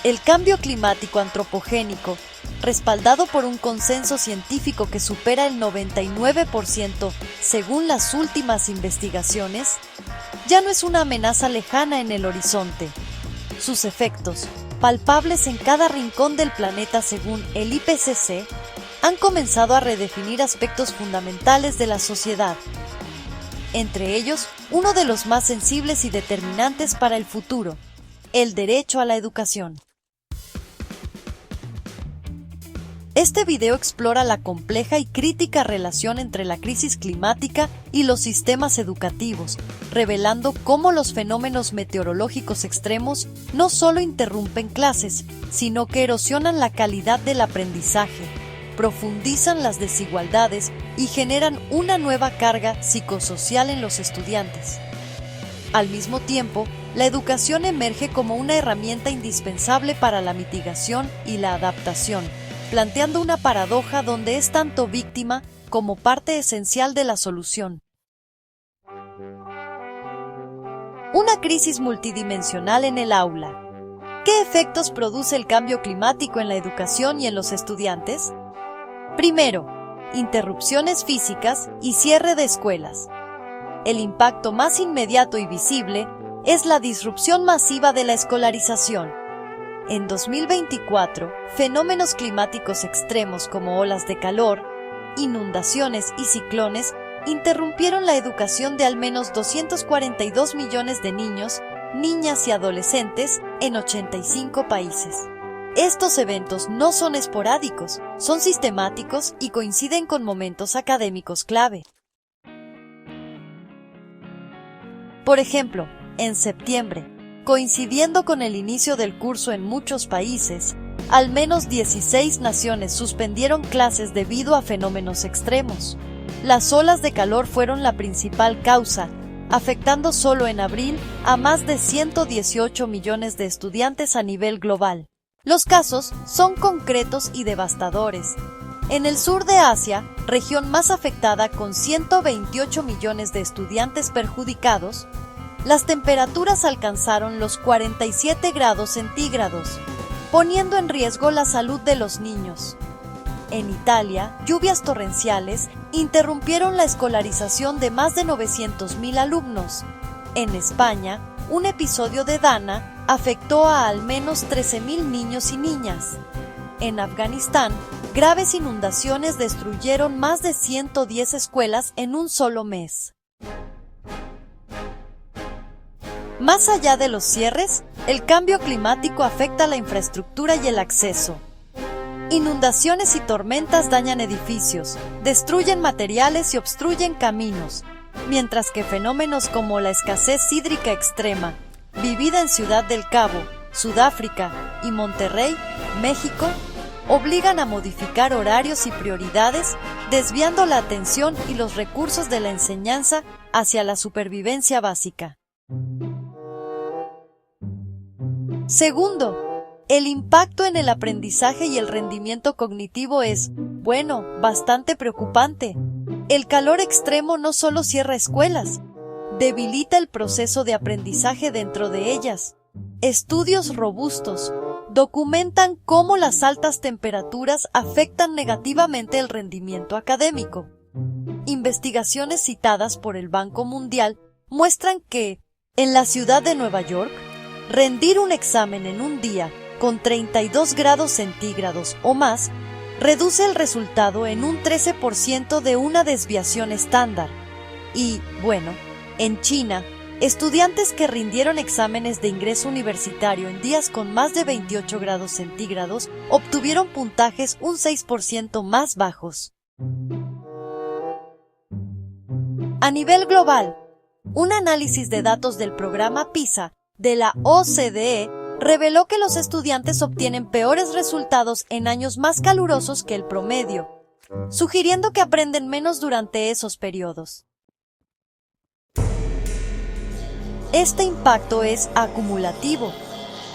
El cambio climático antropogénico, respaldado por un consenso científico que supera el 99% según las últimas investigaciones, ya no es una amenaza lejana en el horizonte. Sus efectos, palpables en cada rincón del planeta según el IPCC, han comenzado a redefinir aspectos fundamentales de la sociedad. Entre ellos, uno de los más sensibles y determinantes para el futuro, el derecho a la educación. Este video explora la compleja y crítica relación entre la crisis climática y los sistemas educativos, revelando cómo los fenómenos meteorológicos extremos no solo interrumpen clases, sino que erosionan la calidad del aprendizaje, profundizan las desigualdades y generan una nueva carga psicosocial en los estudiantes. Al mismo tiempo, la educación emerge como una herramienta indispensable para la mitigación y la adaptación, planteando una paradoja donde es tanto víctima como parte esencial de la solución. Una crisis multidimensional en el aula. ¿Qué efectos produce el cambio climático en la educación y en los estudiantes? Primero, interrupciones físicas y cierre de escuelas. El impacto más inmediato y visible es la disrupción masiva de la escolarización. En 2024, fenómenos climáticos extremos como olas de calor, inundaciones y ciclones interrumpieron la educación de al menos 242 millones de niños, niñas y adolescentes en 85 países. Estos eventos no son esporádicos, son sistemáticos y coinciden con momentos académicos clave. Por ejemplo, en septiembre, coincidiendo con el inicio del curso en muchos países, al menos 16 naciones suspendieron clases debido a fenómenos extremos. Las olas de calor fueron la principal causa, afectando solo en abril a más de 118 millones de estudiantes a nivel global. Los casos son concretos y devastadores. En el sur de Asia, región más afectada con 128 millones de estudiantes perjudicados, las temperaturas alcanzaron los 47 grados centígrados, poniendo en riesgo la salud de los niños. En Italia, lluvias torrenciales interrumpieron la escolarización de más de 900.000 alumnos. En España, un episodio de Dana afectó a al menos 13.000 niños y niñas. En Afganistán, graves inundaciones destruyeron más de 110 escuelas en un solo mes. Más allá de los cierres, el cambio climático afecta la infraestructura y el acceso. Inundaciones y tormentas dañan edificios, destruyen materiales y obstruyen caminos, mientras que fenómenos como la escasez hídrica extrema, vivida en Ciudad del Cabo, Sudáfrica y Monterrey, México, obligan a modificar horarios y prioridades, desviando la atención y los recursos de la enseñanza hacia la supervivencia básica. Segundo, el impacto en el aprendizaje y el rendimiento cognitivo es, bastante preocupante. El calor extremo no solo cierra escuelas, debilita el proceso de aprendizaje dentro de ellas. Estudios robustos documentan cómo las altas temperaturas afectan negativamente el rendimiento académico. Investigaciones citadas por el Banco Mundial muestran que, en la ciudad de Nueva York, rendir un examen en un día con 32 grados centígrados o más reduce el resultado en un 13% de una desviación estándar. Y, en China, estudiantes que rindieron exámenes de ingreso universitario en días con más de 28 grados centígrados obtuvieron puntajes un 6% más bajos. A nivel global, un análisis de datos del programa PISA de la OCDE reveló que los estudiantes obtienen peores resultados en años más calurosos que el promedio, sugiriendo que aprenden menos durante esos periodos. Este impacto es acumulativo.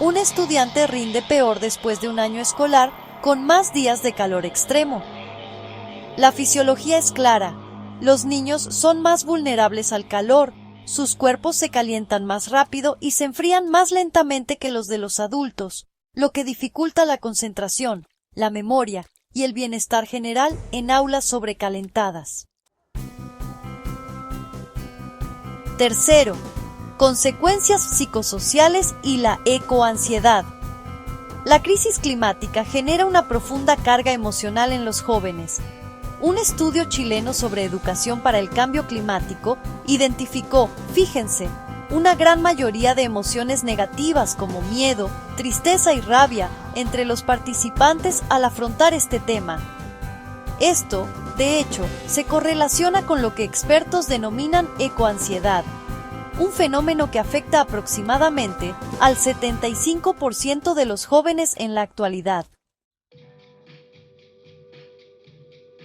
Un estudiante rinde peor después de un año escolar con más días de calor extremo. La fisiología es clara. Los niños son más vulnerables al calor. Sus cuerpos se calientan más rápido y se enfrían más lentamente que los de los adultos, lo que dificulta la concentración, la memoria y el bienestar general en aulas sobrecalentadas. Tercero, consecuencias psicosociales y la ecoansiedad. La crisis climática genera una profunda carga emocional en los jóvenes. Un estudio chileno sobre educación para el cambio climático identificó, fíjense, una gran mayoría de emociones negativas como miedo, tristeza y rabia entre los participantes al afrontar este tema. Esto, de hecho, se correlaciona con lo que expertos denominan ecoansiedad, un fenómeno que afecta aproximadamente al 75% de los jóvenes en la actualidad.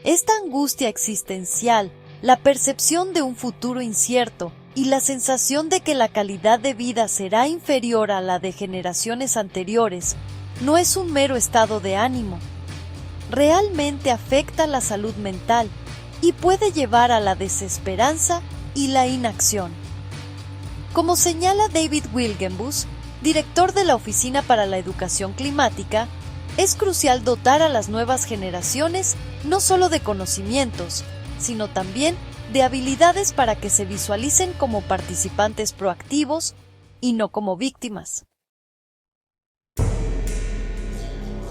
Esta angustia existencial, la percepción de un futuro incierto y la sensación de que la calidad de vida será inferior a la de generaciones anteriores, no es un mero estado de ánimo. Realmente afecta la salud mental y puede llevar a la desesperanza y la inacción. Como señala David Wilgenbus, director de la Oficina para la Educación Climática, es crucial dotar a las nuevas generaciones no solo de conocimientos, sino también de habilidades para que se visualicen como participantes proactivos y no como víctimas.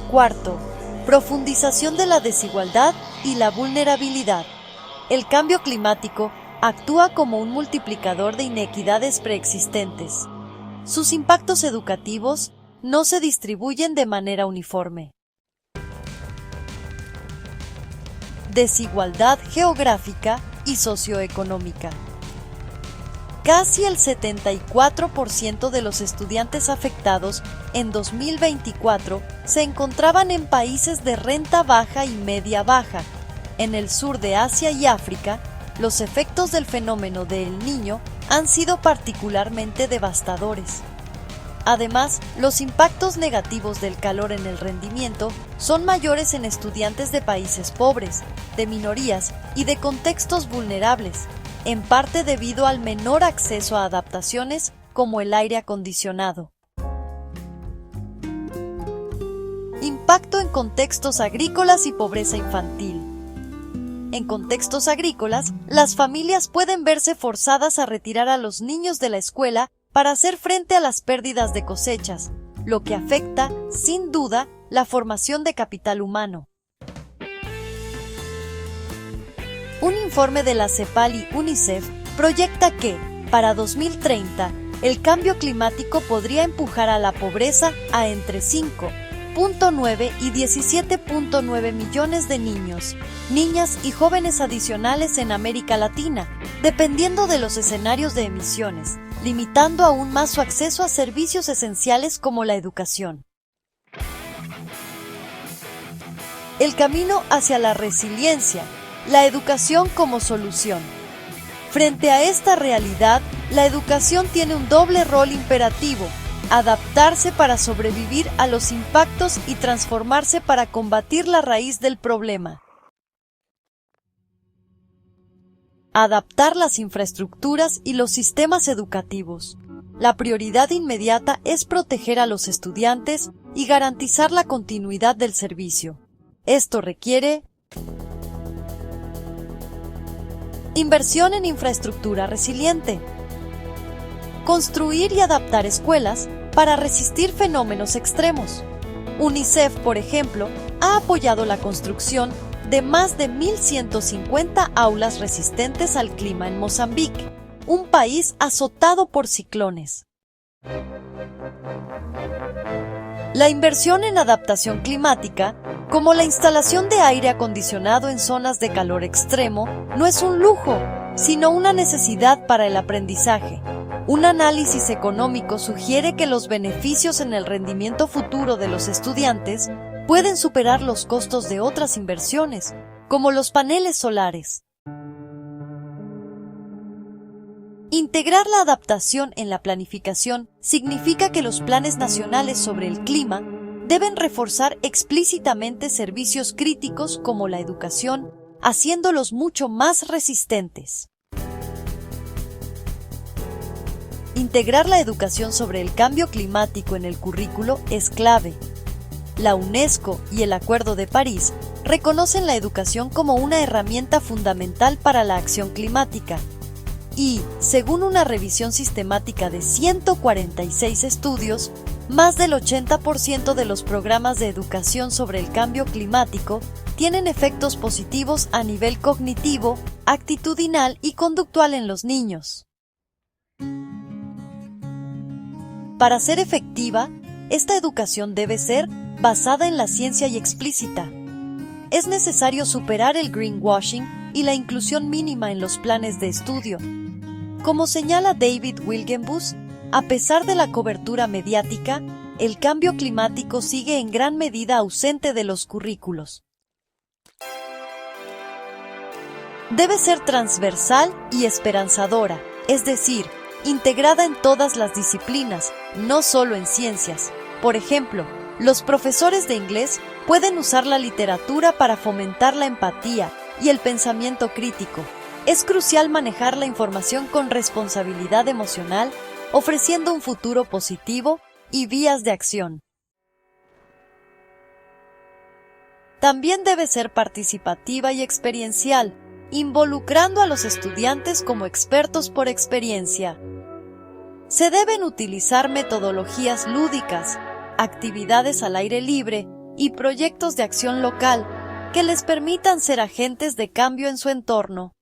Cuarto, profundización de la desigualdad y la vulnerabilidad. El cambio climático actúa como un multiplicador de inequidades preexistentes. Sus impactos educativos no se distribuyen de manera uniforme. Desigualdad geográfica y socioeconómica. Casi el 74% de los estudiantes afectados en 2024 se encontraban en países de renta baja y media baja. En el sur de Asia y África, los efectos del fenómeno de El Niño han sido particularmente devastadores. Además, los impactos negativos del calor en el rendimiento son mayores en estudiantes de países pobres, de minorías y de contextos vulnerables, en parte debido al menor acceso a adaptaciones como el aire acondicionado. Impacto en contextos agrícolas y pobreza infantil. En contextos agrícolas, las familias pueden verse forzadas a retirar a los niños de la escuela para hacer frente a las pérdidas de cosechas, lo que afecta, sin duda, la formación de capital humano. Un informe de la CEPAL y UNICEF proyecta que, para 2030, el cambio climático podría empujar a la pobreza a entre 5.9 y 17.9 millones de niños, niñas y jóvenes adicionales en América Latina, dependiendo de los escenarios de emisiones, limitando aún más su acceso a servicios esenciales como la educación. El camino hacia la resiliencia, la educación como solución. Frente a esta realidad, la educación tiene un doble rol imperativo: adaptarse para sobrevivir a los impactos y transformarse para combatir la raíz del problema. Adaptar las infraestructuras y los sistemas educativos. La prioridad inmediata es proteger a los estudiantes y garantizar la continuidad del servicio. Esto requiere inversión en infraestructura resiliente. Construir y adaptar escuelas para resistir fenómenos extremos. UNICEF, por ejemplo, ha apoyado la construcción de más de 1.150 aulas resistentes al clima en Mozambique, un país azotado por ciclones. La inversión en adaptación climática, como la instalación de aire acondicionado en zonas de calor extremo, no es un lujo, sino una necesidad para el aprendizaje. Un análisis económico sugiere que los beneficios en el rendimiento futuro de los estudiantes pueden superar los costos de otras inversiones, como los paneles solares. Integrar la adaptación en la planificación significa que los planes nacionales sobre el clima deben reforzar explícitamente servicios críticos como la educación, haciéndolos mucho más resistentes. Integrar la educación sobre el cambio climático en el currículo es clave. la UNESCO y el Acuerdo de París reconocen la educación como una herramienta fundamental para la acción climática. Y, según una revisión sistemática de 146 estudios, más del 80% de los programas de educación sobre el cambio climático tienen efectos positivos a nivel cognitivo, actitudinal y conductual en los niños. Para ser efectiva, esta educación debe ser basada en la ciencia y explícita. Es necesario superar el greenwashing y la inclusión mínima en los planes de estudio. Como señala David Wilgenbus, a pesar de la cobertura mediática, el cambio climático sigue en gran medida ausente de los currículos. Debe ser transversal y esperanzadora, es decir, integrada en todas las disciplinas, no solo en ciencias. Por ejemplo, los profesores de inglés pueden usar la literatura para fomentar la empatía y el pensamiento crítico. Es crucial manejar la información con responsabilidad emocional, ofreciendo un futuro positivo y vías de acción. También debe ser participativa y experiencial, involucrando a los estudiantes como expertos por experiencia. Se deben utilizar metodologías lúdicas, actividades al aire libre y proyectos de acción local que les permitan ser agentes de cambio en su entorno.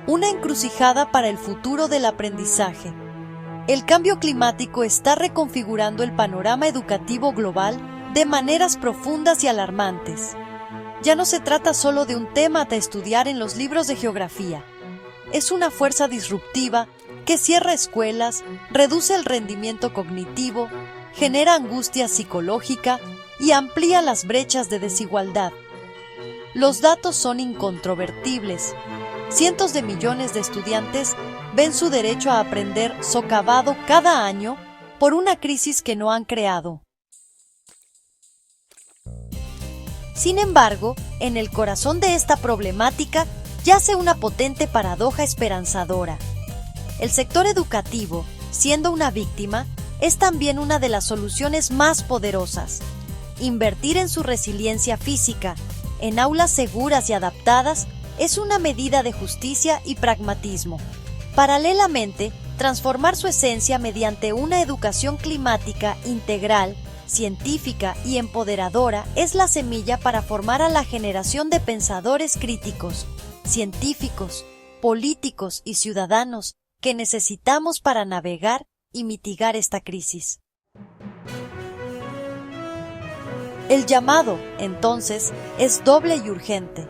Una encrucijada para el futuro del aprendizaje. El cambio climático está reconfigurando el panorama educativo global de maneras profundas y alarmantes. Ya no se trata solo de un tema a estudiar en los libros de geografía. Es una fuerza disruptiva que cierra escuelas, reduce el rendimiento cognitivo, genera angustia psicológica y amplía las brechas de desigualdad. Los datos son incontrovertibles. Cientos de millones de estudiantes ven su derecho a aprender socavado cada año por una crisis que no han creado. Sin embargo, en el corazón de esta problemática yace una potente paradoja esperanzadora. El sector educativo, siendo una víctima, es también una de las soluciones más poderosas. Invertir en su resiliencia física, en aulas seguras y adaptadas, es una medida de justicia y pragmatismo. Paralelamente, transformar su esencia mediante una educación climática integral, científica y empoderadora es la semilla para formar a la generación de pensadores críticos, científicos, políticos y ciudadanos que necesitamos para navegar y mitigar esta crisis. El llamado, entonces, es doble y urgente.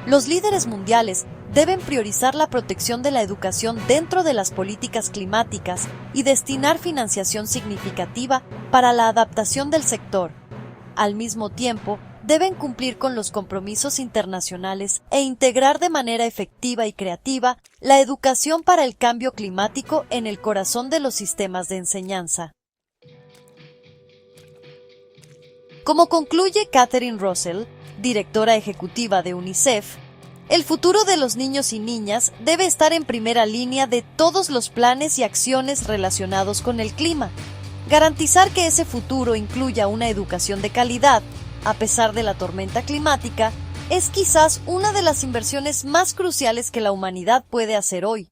Los líderes mundiales deben priorizar la protección de la educación dentro de las políticas climáticas y destinar financiación significativa para la adaptación del sector. Al mismo tiempo, deben cumplir con los compromisos internacionales e integrar de manera efectiva y creativa la educación para el cambio climático en el corazón de los sistemas de enseñanza. Como concluye Catherine Russell, directora ejecutiva de UNICEF, el futuro de los niños y niñas debe estar en primera línea de todos los planes y acciones relacionados con el clima. Garantizar que ese futuro incluya una educación de calidad, a pesar de la tormenta climática, es quizás una de las inversiones más cruciales que la humanidad puede hacer hoy.